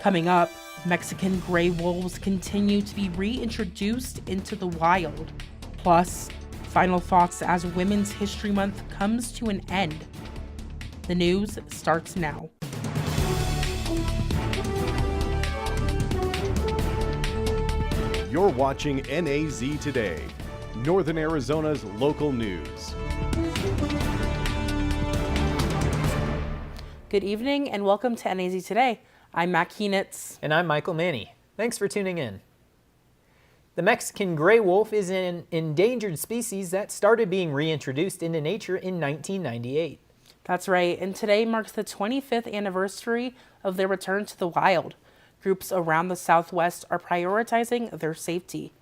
Coming up, Mexican gray wolves continue to be reintroduced into the wild. Plus, final thoughts as Women's History Month comes to an end. The news starts now. You're watching NAZ Today, Northern Arizona's local news. Good evening and welcome to NAZ Today. I'm Matt Keenitz. And I'm Michael Manny. Thanks for tuning in. The Mexican gray wolf is an endangered species that started being reintroduced into nature in 1998. That's right, and today marks the 25th anniversary of their return to the wild. Groups around the Southwest are prioritizing their safety.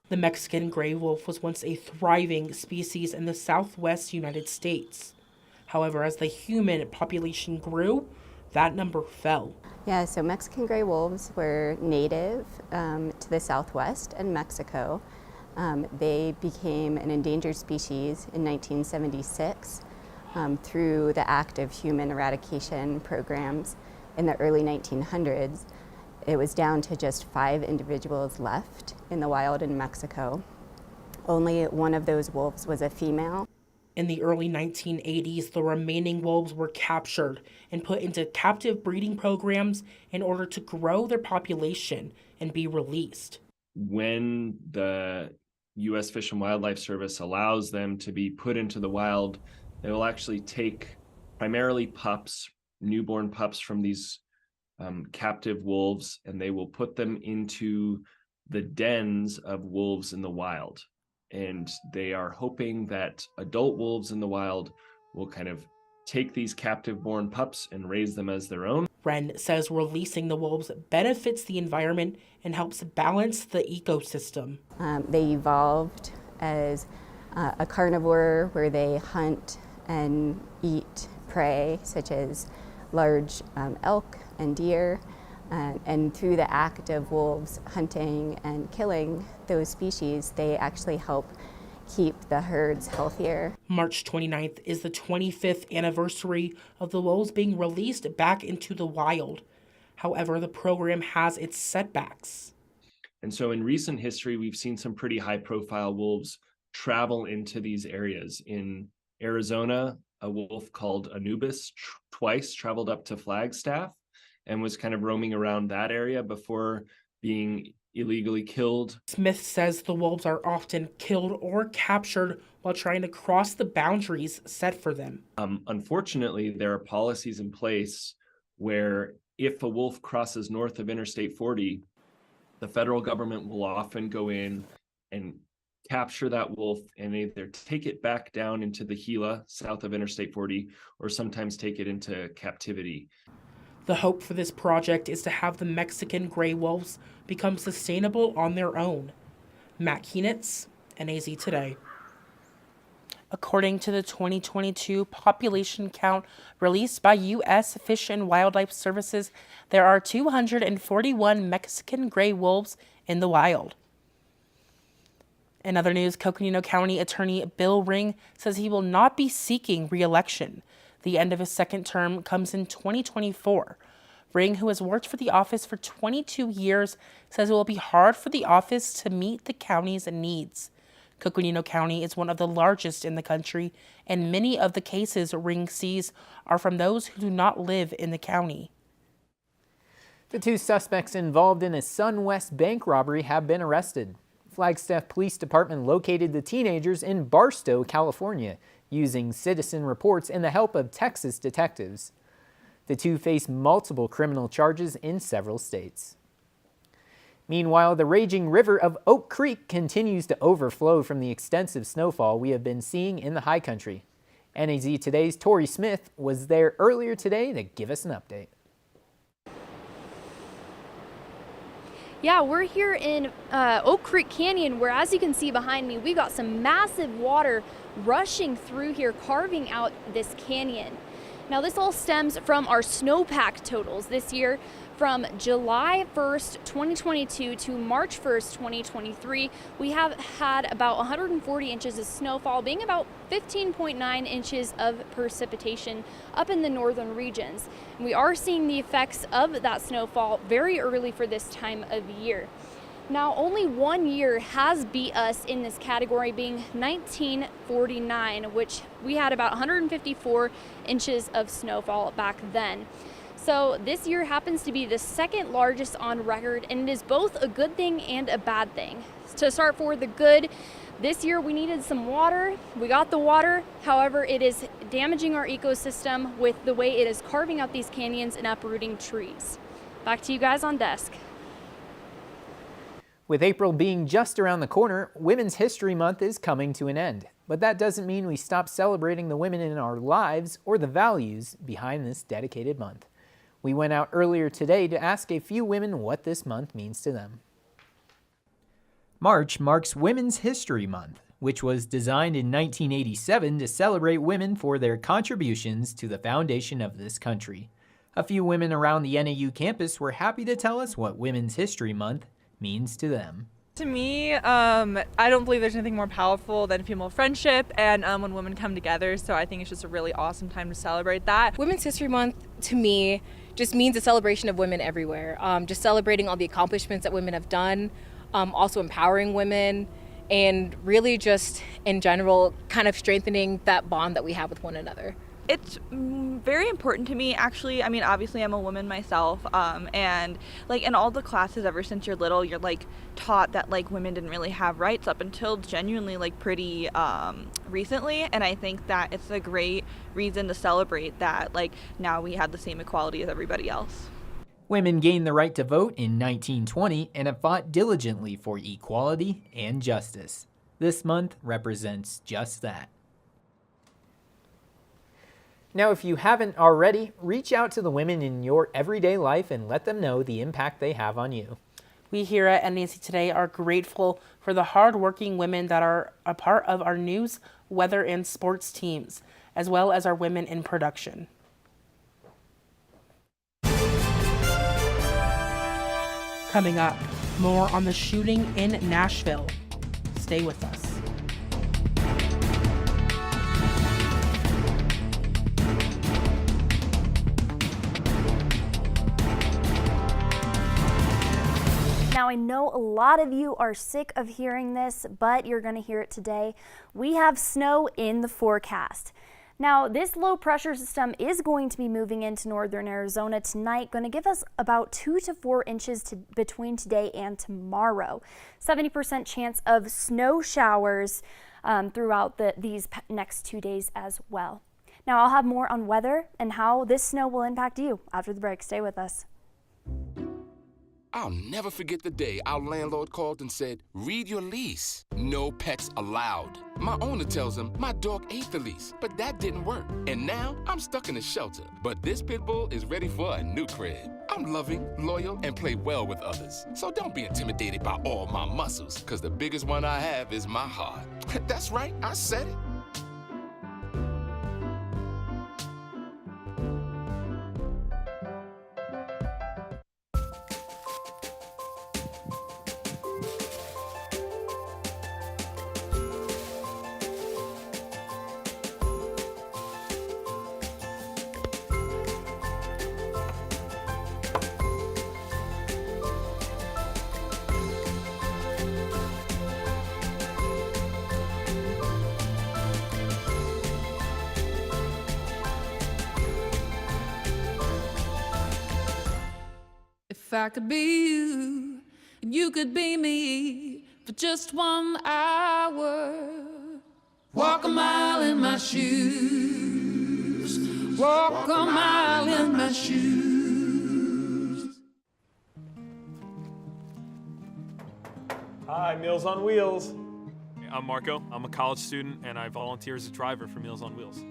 The Mexican gray wolf was once a thriving species in the Southwest United States. However, as the human population grew, that number fell. Yeah, so Mexican gray wolves were native to the Southwest and Mexico. They became an endangered species in 1976 through the active human eradication programs in the early 1900s. It was down to just 5 individuals left in the wild in Mexico. Only one of those wolves was a female. In the early 1980s, the remaining wolves were captured and put into captive breeding programs in order to grow their population and be released. When the U.S. Fish and Wildlife Service allows them to be put into the wild, they will actually take primarily pups, newborn pups from these captive wolves, and they will put them into the dens of wolves in the wild. And they are hoping that adult wolves in the wild will kind of take these captive-born pups and raise them as their own. Wren says releasing the wolves benefits the environment and helps balance the ecosystem. They evolved as a carnivore where they hunt and eat prey such as large elk and deer, and through the act of wolves hunting and killing those species, they actually help keep the herds healthier. March 29th is the 25th anniversary of the wolves being released back into the wild. However, the program has its setbacks. And so in recent history, we've seen some pretty high-profile wolves travel into these areas. In Arizona, a wolf called Anubis twice traveled up to Flagstaff and was kind of roaming around that area before being illegally killed. Smith says the wolves are often killed or captured while trying to cross the boundaries set for them. Unfortunately, there are policies in place where if a wolf crosses north of Interstate 40, the federal government will often go in and capture that wolf and either take it back down into the Gila south of Interstate 40 or sometimes take it into captivity. The hope for this project is to have the Mexican gray wolves become sustainable on their own. Matt Keenitz, NAZ Today. According to the 2022 population count released by U.S. Fish and Wildlife Services, there are 241 Mexican gray wolves in the wild. In other news, Coconino County Attorney Bill Ring says he will not be seeking re-election. The end of his second term comes in 2024. Ring, who has worked for the office for 22 years, says it will be hard for the office to meet the county's needs. Coconino County is one of the largest in the country, and many of the cases Ring sees are from those who do not live in the county. The 2 suspects involved in a SunWest bank robbery have been arrested. Flagstaff Police Department located the teenagers in Barstow, California, using citizen reports and the help of Texas detectives. The 2 face multiple criminal charges in several states. Meanwhile, the raging river of Oak Creek continues to overflow from the extensive snowfall we have been seeing in the high country. NAZ Today's Tori Smith was there earlier today to give us an update. Yeah, we're here in Oak Creek Canyon, where, as you can see behind me, we got some massive water rushing through here, carving out this canyon. Now this all stems from our snowpack totals this year. From July 1st, 2022 to March 1st, 2023, we have had about 140 inches of snowfall, being about 15.9 inches of precipitation up in the northern regions. And we are seeing the effects of that snowfall very early for this time of year. Now, only one year has beat us in this category, being 1949, which we had about 154 inches of snowfall back then. So this year happens to be the second largest on record, and it is both a good thing and a bad thing. To start for the good, this year we needed some water. We got the water, however, it is damaging our ecosystem with the way it is carving out these canyons and uprooting trees. Back to you guys on desk. With April being just around the corner, Women's History Month is coming to an end. But that doesn't mean we stop celebrating the women in our lives or the values behind this dedicated month. We went out earlier today to ask a few women what this month means to them. March marks Women's History Month, which was designed in 1987 to celebrate women for their contributions to the foundation of this country. A few women around the NAU campus were happy to tell us what Women's History Month means to them. To me, I don't believe there's anything more powerful than female friendship and when women come together, so I think it's just a really awesome time to celebrate that. Women's History Month, to me, just means a celebration of women everywhere. Just celebrating all the accomplishments that women have done, also empowering women, and really just, in general, kind of strengthening that bond that we have with one another. It's very important to me, actually. I mean, obviously I'm a woman myself, and like in all the classes ever since you're little, you're like taught that like women didn't really have rights up until genuinely like pretty recently, and I think that it's a great reason to celebrate that like now we have the same equality as everybody else. Women gained the right to vote in 1920 and have fought diligently for equality and justice. This month represents just that. Now, if you haven't already, reach out to the women in your everyday life and let them know the impact they have on you. We here at NAZ Today are grateful for the hardworking women that are a part of our news, weather, and sports teams, as well as our women in production. Coming up, more on the shooting in Nashville. Stay with us. Now, I know a lot of you are sick of hearing this, but you're going to hear it today. We have snow in the forecast. Now, this low pressure system is going to be moving into northern Arizona tonight, going to give us about 2 to 4 inches between today and tomorrow. 70% chance of snow showers throughout these next 2 days as well. Now, I'll have more on weather and how this snow will impact you after the break. Stay with us. I'll never forget the day our landlord called and said, read your lease. No pets allowed. My owner tells him my dog ate the lease, but that didn't work. And now I'm stuck in a shelter. But this pit bull is ready for a new crib. I'm loving, loyal, and play well with others. So don't be intimidated by all my muscles, because the biggest one I have is my heart. That's right, I said it. If I could be you, and you could be me for just 1 hour. Walk a mile in my shoes. Walk a mile in my shoes. Hi, Meals on Wheels. I'm Marco. I'm a college student, and I volunteer as a driver for Meals on Wheels.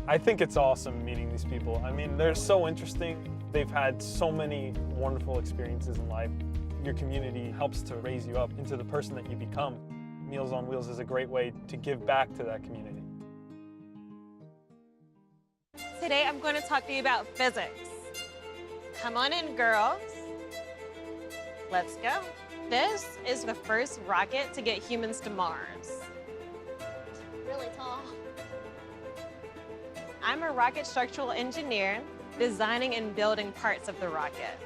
I think it's awesome meeting these people. I mean, they're so interesting. They've had so many wonderful experiences in life. Your community helps to raise you up into the person that you become. Meals on Wheels is a great way to give back to that community. Today I'm going to talk to you about physics. Come on in, girls. Let's go. This is the first rocket to get humans to Mars. Really tall. I'm a rocket structural engineer, designing and building parts of the rocket.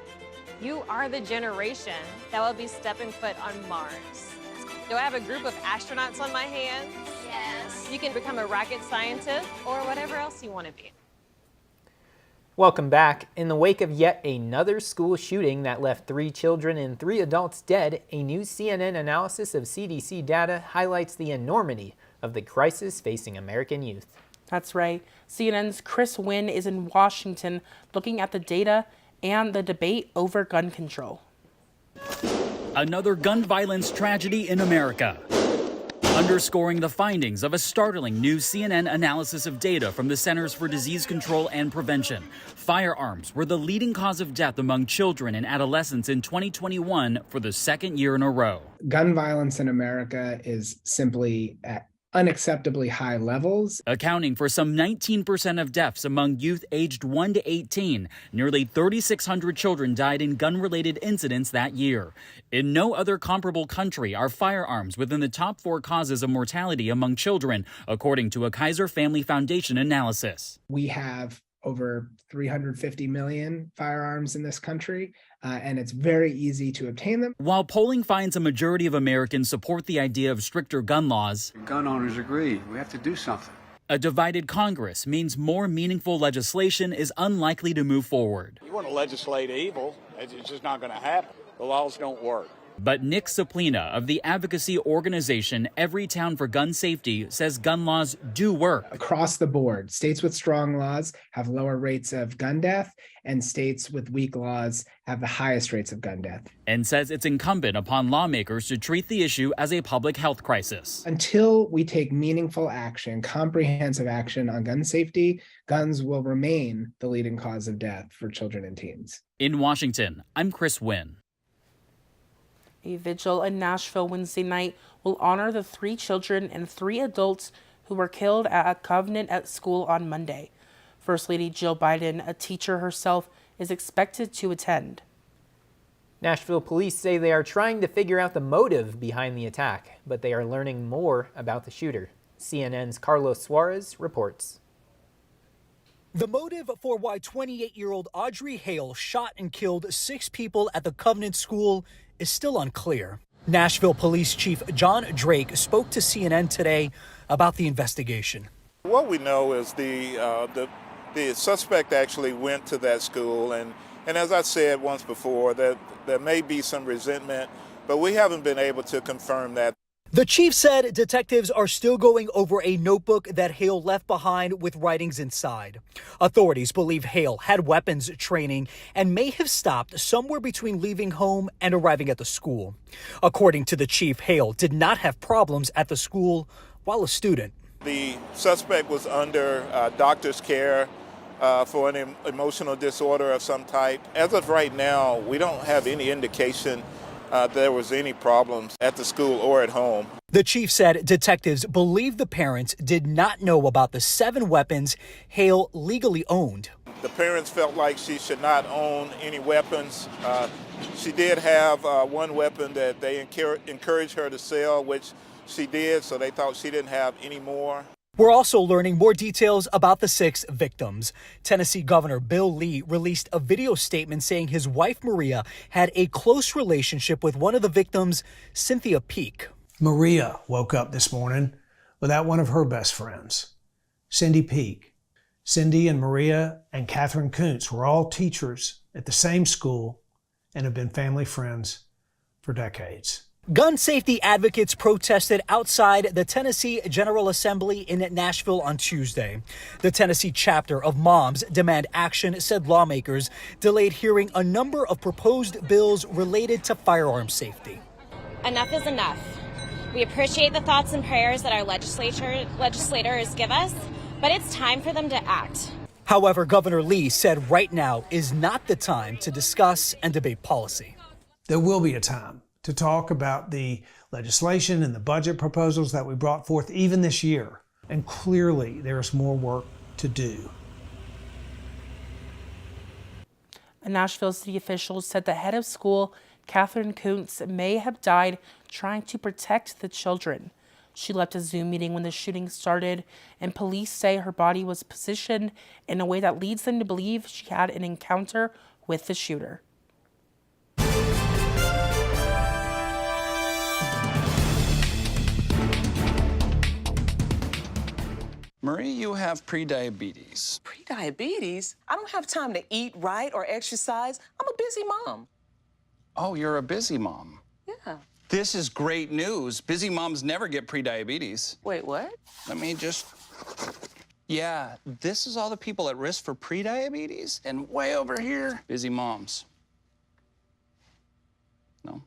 You are the generation that will be stepping foot on Mars. Do I have a group of astronauts on my hands? Yes. You can become a rocket scientist or whatever else you want to be. Welcome back. In the wake of yet another school shooting that left 3 children and 3 adults dead, a new CNN analysis of CDC data highlights the enormity of the crisis facing American youth. That's right. CNN's Chris Wynn is in Washington looking at the data and the debate over gun control. Another gun violence tragedy in America, underscoring the findings of a startling new CNN analysis of data from the Centers for Disease Control and Prevention. Firearms were the leading cause of death among children and adolescents in 2021 for the second year in a row. Gun violence in America is simply at unacceptably high levels, accounting for some 19% of deaths among youth aged 1 to 18. Nearly 3,600 children died in gun-related incidents that year. In no other comparable country are firearms within the top 4 causes of mortality among children, according to a Kaiser Family Foundation analysis. We have over 350 million firearms in this country, and it's very easy to obtain them. While polling finds a majority of Americans support the idea of stricter gun laws, gun owners agree. We have to do something. a divided Congress means more meaningful legislation is unlikely to move forward. You want to legislate evil, it's just not going to happen. The laws don't work. But Nick Saplina of the advocacy organization Every Town for Gun Safety says gun laws do work. Across the board, states with strong laws have lower rates of gun death, and states with weak laws have the highest rates of gun death. And says it's incumbent upon lawmakers to treat the issue as a public health crisis. Until we take meaningful action, comprehensive action on gun safety, guns will remain the leading cause of death for children and teens. In Washington, I'm Chris Wynn. A vigil in Nashville Wednesday night will honor the 3 children and 3 adults who were killed at a Covenant at school on Monday. First Lady Jill Biden, a teacher herself, is expected to attend. Nashville police say they are trying to figure out the motive behind the attack, but they are learning more about the shooter. CNN's Carlos Suarez reports. The motive for why 28-year-old Audrey Hale shot and killed 6 people at the Covenant School is still unclear. Nashville Police Chief John Drake spoke to CNN today about the investigation. What we know is the suspect actually went to that school, and as I said once before, that there may be some resentment, but we haven't been able to confirm that. The chief said detectives are still going over a notebook that Hale left behind with writings inside. Authorities believe Hale had weapons training and may have stopped somewhere between leaving home and arriving at the school. According to the chief, Hale did not have problems at the school while a student. The suspect was under doctor's care for an emotional disorder of some type. As of right now, we don't have any indication there was any problems at the school or at home. The chief said detectives believe the parents did not know about the 7 weapons Hale legally owned. The parents felt like she should not own any weapons. She did have one weapon that they encouraged her to sell, which she did, so they thought she didn't have any more. We're also learning more details about the 6 victims. Tennessee Governor Bill Lee released a video statement saying his wife Maria had a close relationship with one of the victims, Cynthia Peak. Maria woke up this morning without one of her best friends, Cindy Peak. Cindy and Maria and Catherine Kuntz were all teachers at the same school and have been family friends for decades. Gun safety advocates protested outside the Tennessee General Assembly in Nashville on Tuesday. The Tennessee chapter of Moms Demand Action said lawmakers delayed hearing a number of proposed bills related to firearm safety. Enough is enough. We appreciate the thoughts and prayers that our legislators give us, but it's time for them to act. However, Governor Lee said right now is not the time to discuss and debate policy. There will be a time to talk about the legislation and the budget proposals that we brought forth even this year. And clearly, there's more work to do. A Nashville city official said the head of school, Catherine Kuntz, may have died trying to protect the children. She left a Zoom meeting when the shooting started, and police say her body was positioned in a way that leads them to believe she had an encounter with the shooter. Marie, you have prediabetes. Prediabetes? I don't have time to eat right or exercise. I'm a busy mom. Oh, you're a busy mom. Yeah. This is great news. Busy moms never get prediabetes. Wait, what? Let me just... Yeah, this is all the people at risk for prediabetes, and way over here, busy moms. No?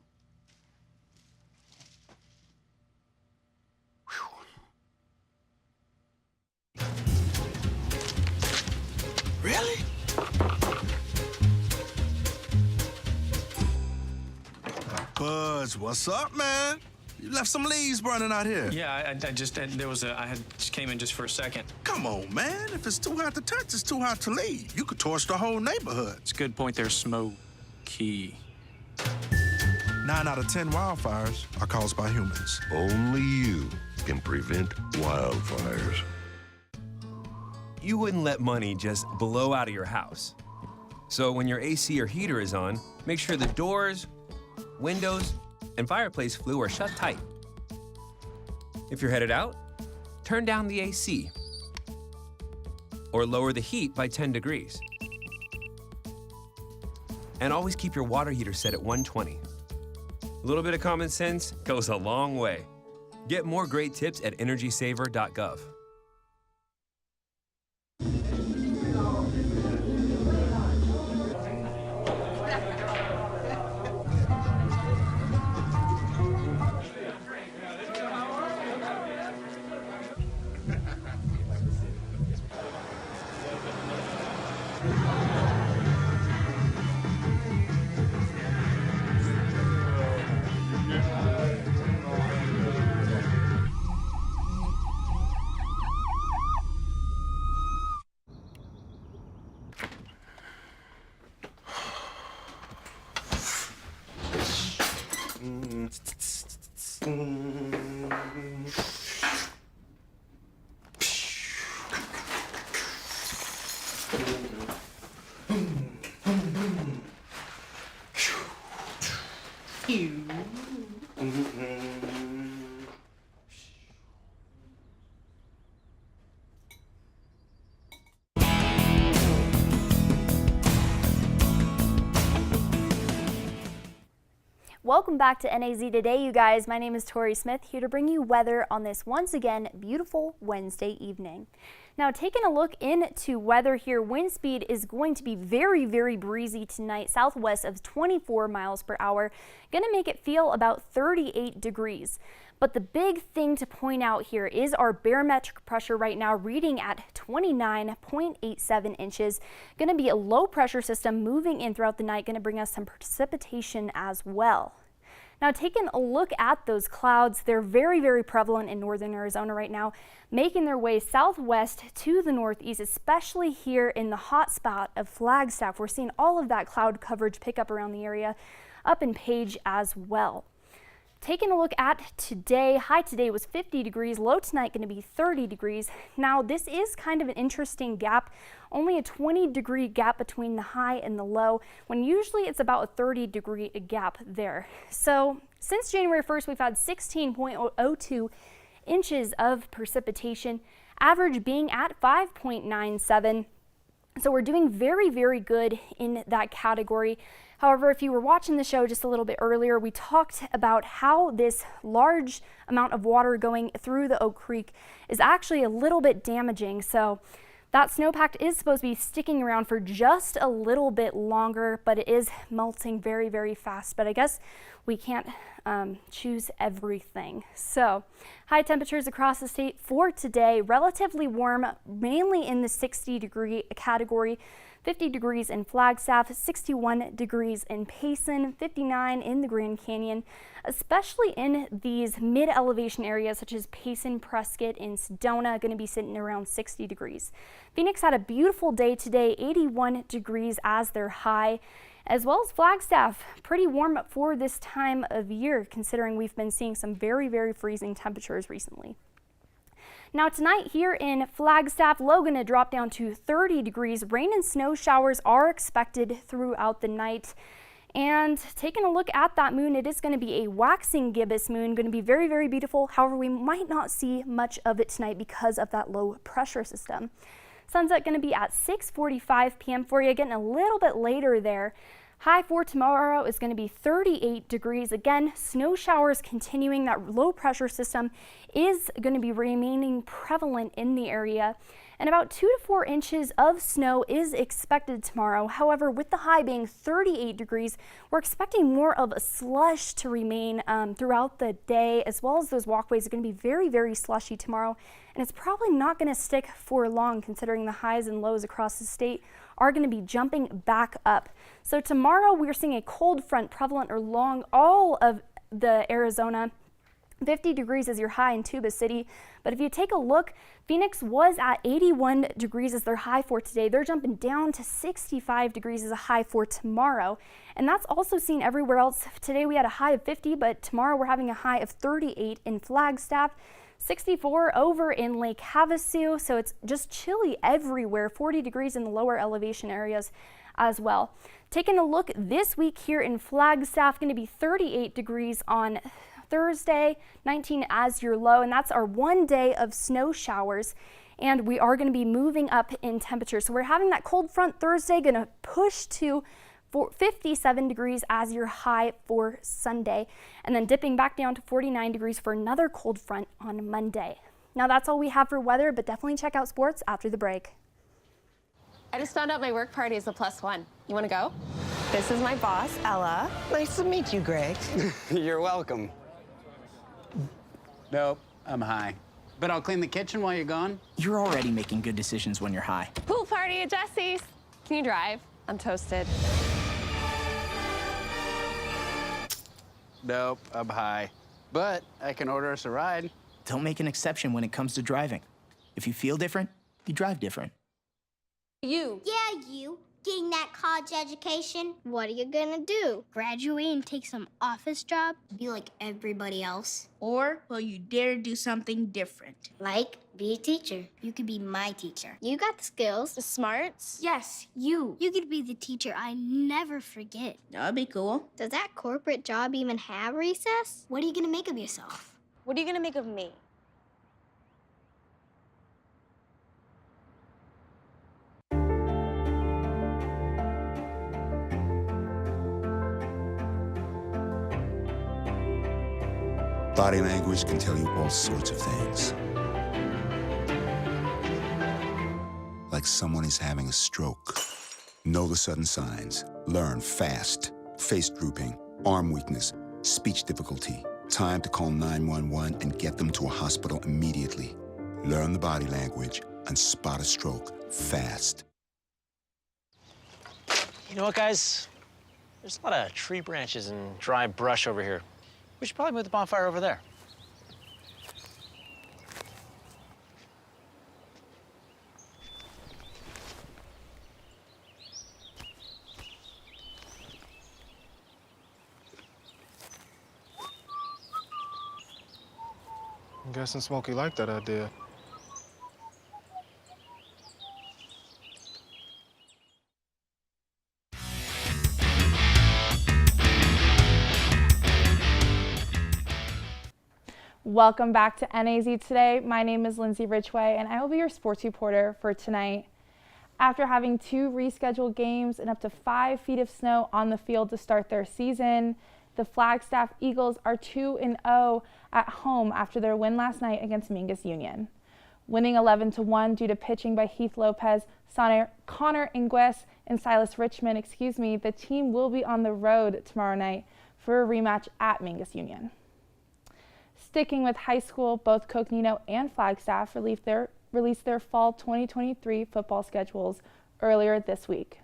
Really? Buzz, what's up, man? You left some leaves burning out here. Yeah, I just just came in just for a second. Come on, man. If it's too hot to touch, it's too hot to leave. You could torch the whole neighborhood. It's a good point there, Smokey. 9 out of 10 wildfires are caused by humans. Only you can prevent wildfires. You wouldn't let money just blow out of your house. So when your AC or heater is on, make sure the doors, windows, and fireplace flue are shut tight. If you're headed out, turn down the AC or lower the heat by 10 degrees. And always keep your water heater set at 120. A little bit of common sense goes a long way. Get more great tips at energysaver.gov. Welcome back to NAZ Today, you guys. My name is Tori Smith, here to bring you weather on this once again beautiful Wednesday evening. Now, taking a look into weather here, wind speed is going to be very, very breezy tonight, southwest of 24 miles per hour. Going to make it feel about 38 degrees. But the big thing to point out here is our barometric pressure right now reading at 29.87 inches. Going to be a low pressure system moving in throughout the night, going to bring us some precipitation as well. Now, taking a look at those clouds, they're very, very prevalent in northern Arizona right now, making their way southwest to the northeast, especially here in the hot spot of Flagstaff. We're seeing all of that cloud coverage pick up around the area, up in Page as well. Taking a look at today, high today was 50 degrees, low tonight going to be 30 degrees. Now, this is kind of an interesting gap, only a 20-degree gap between the high and the low, when usually it's about a 30-degree gap there. So, since January 1st, we've had 16.02 inches of precipitation, average being at 5.97. So we're doing very, very good in that category. However, if you were watching the show just a little bit earlier, we talked about how this large amount of water going through the Oak Creek is actually a little bit damaging. So that snowpack is supposed to be sticking around for just a little bit longer, but it is melting very, very fast. But I guess we can't choose everything. So high temperatures across the state for today, relatively warm, mainly in the 60-degree category. 50 degrees in Flagstaff, 61 degrees in Payson, 59 in the Grand Canyon, especially in these mid-elevation areas such as Payson, Prescott, and Sedona, going to be sitting around 60 degrees. Phoenix had a beautiful day today, 81 degrees as their high, as well as Flagstaff, pretty warm for this time of year, considering we've been seeing some very, very freezing temperatures recently. Now tonight here in Flagstaff, low going to drop down to 30 degrees. Rain and snow showers are expected throughout the night. And taking a look at that moon, it is going to be a waxing gibbous moon, going to be very, very beautiful. However, we might not see much of it tonight because of that low pressure system. Sunset going to be at 6:45 p.m. for you, getting a little bit later there. High for tomorrow is going to be 38 degrees. Again, snow showers continuing. That low pressure system is going to be remaining prevalent in the area. And about 2 to 4 inches of snow is expected tomorrow. However, with the high being 38 degrees, we're expecting more of a slush to remain throughout the day, as well as those walkways are going to be very, very slushy tomorrow. And it's probably not going to stick for long, considering the highs and lows across the state are going to be jumping back up. So tomorrow we're seeing a cold front prevalent along all of the Arizona. 50 degrees is your high in Tuba City. But if you take a look, Phoenix was at 81 degrees as their high for today. They're jumping down to 65 degrees as a high for tomorrow. And that's also seen everywhere else. Today we had a high of 50, but tomorrow we're having a high of 38 in Flagstaff. 64 over in Lake Havasu, so it's just chilly everywhere. 40 degrees in the lower elevation areas as well. Taking a look this week here in Flagstaff, going to be 38 degrees on Thursday, 19 as your low, and that's our 1 day of snow showers. And we are going to be moving up in temperature. So we're having that cold front Thursday, going to push to 57 degrees as your high for Sunday, and then dipping back down to 49 degrees for another cold front on Monday. Now that's all we have for weather, but definitely check out sports after the break. I just found out my work party is a +1. You want to go? This is my boss, Ella. Nice to meet you, Greg. You're welcome. Nope, I'm high. But I'll clean the kitchen while you're gone. You're already making good decisions when you're high. Pool party at Jesse's. Can you drive? I'm toasted. Nope, I'm high. But I can order us a ride. Don't make an exception when it comes to driving. If you feel different, you drive different. You. Yeah, you. Getting that college education, what are you gonna do? Graduate and take some office job? Be like everybody else? Or will you dare do something different? Like, be a teacher. You could be my teacher. You got the skills. The smarts? Yes, you. You could be the teacher I never forget. That'd be cool. Does that corporate job even have recess? What are you gonna make of yourself? What are you gonna make of me? Body language can tell you all sorts of things. Like someone is having a stroke. Know the sudden signs. Learn fast. Face drooping, arm weakness, speech difficulty. Time to call 911 and get them to a hospital immediately. Learn the body language and spot a stroke fast. You know what, guys? There's a lot of tree branches and dry brush over here. We should probably move the bonfire over there. I'm guessing Smokey liked that idea. Welcome back to NAZ Today. My name is Lindsay Ridgway, and I will be your sports reporter for tonight. After having 2 rescheduled games and up to 5 feet of snow on the field to start their season, the Flagstaff Eagles are 2-0 at home after their win last night against Mingus Union. Winning 11-1 due to pitching by Heath Lopez, Connor Ingles, and Silas Richmond, the team will be on the road tomorrow night for a rematch at Mangus Union. Sticking with high school, both Coconino and Flagstaff released their fall 2023 football schedules earlier this week.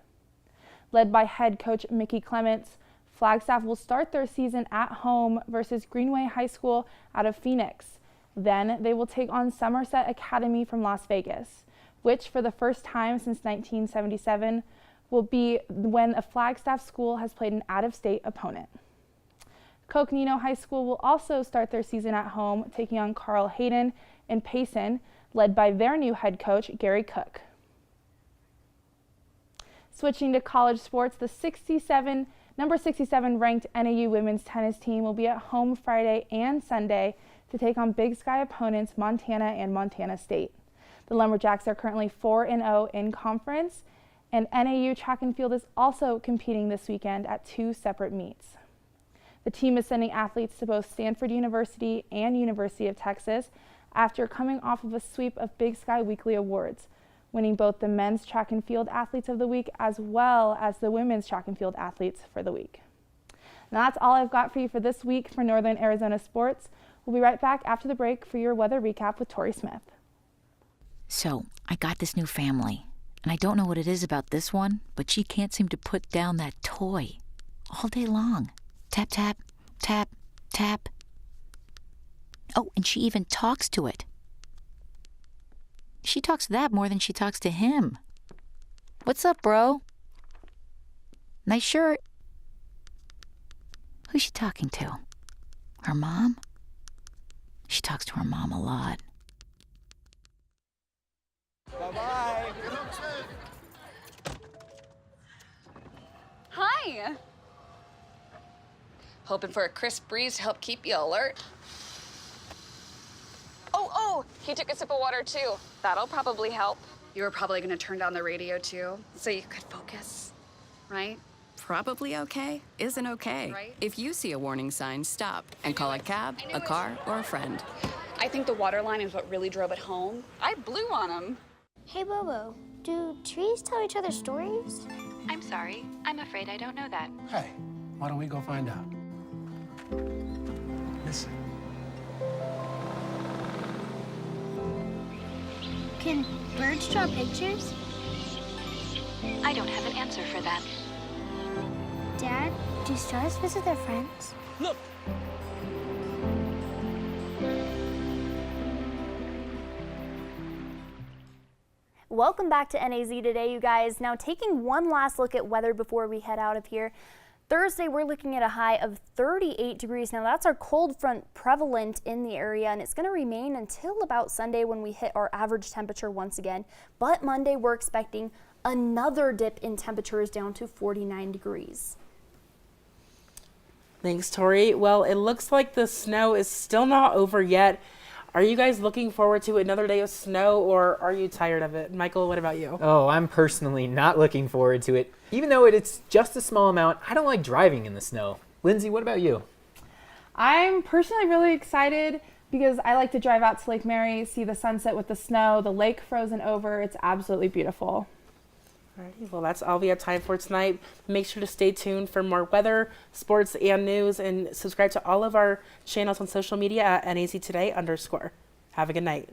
Led by head coach Mickey Clements, Flagstaff will start their season at home versus Greenway High School out of Phoenix. Then they will take on Somerset Academy from Las Vegas, which for the first time since 1977 will be when a Flagstaff school has played an out-of-state opponent. Coconino High School will also start their season at home, taking on Carl Hayden and Payson, led by their new head coach, Gary Cook. Switching to college sports, the number 67 ranked NAU women's tennis team will be at home Friday and Sunday to take on Big Sky opponents Montana and Montana State. The Lumberjacks are currently 4-0 in conference, and NAU track and field is also competing this weekend at 2 separate meets. The team is sending athletes to both Stanford University and University of Texas after coming off of a sweep of Big Sky Weekly Awards, winning both the men's track and field athletes of the week as well as the women's track and field athletes for the week. Now that's all I've got for you for this week for Northern Arizona sports. We'll be right back after the break for your weather recap with Tori Smith. So, I got this new family, and I don't know what it is about this one, but she can't seem to put down that toy all day long. Tap, tap, tap, tap. Oh, and she even talks to it. She talks to that more than she talks to him. What's up, bro? Nice shirt. Who's she talking to? Her mom? She talks to her mom a lot. Bye-bye. Hi. Hoping for a crisp breeze to help keep you alert. Oh, he took a sip of water too. That'll probably help. You were probably gonna turn down the radio too, so you could focus, right? Probably okay isn't okay. Right? If you see a warning sign, stop and call a cab, a car, or a friend. I think the water line is what really drove it home. I blew on him. Hey, Bobo, do trees tell each other stories? I'm sorry. I'm afraid I don't know that. Hey, why don't we go find out? Listen. Can birds draw pictures? I don't have an answer for that. Dad, do stars visit their friends? Look! Welcome back to NAZ Today, you guys. Now, taking one last look at weather before we head out of here. Thursday, we're looking at a high of 38 degrees. Now, that's our cold front prevalent in the area, and it's going to remain until about Sunday when we hit our average temperature once again. But Monday, we're expecting another dip in temperatures down to 49 degrees. Thanks, Tori. Well, it looks like the snow is still not over yet. Are you guys looking forward to another day of snow, or are you tired of it? Michael, what about you? Oh, I'm personally not looking forward to it. Even though it's just a small amount, I don't like driving in the snow. Lindsay, what about you? I'm personally really excited because I like to drive out to Lake Mary, see the sunset with the snow, the lake frozen over. It's absolutely beautiful. Alrighty, well, that's all we have time for tonight. Make sure to stay tuned for more weather, sports, and news, and subscribe to all of our channels on social media at NAZ Today _. Have a good night.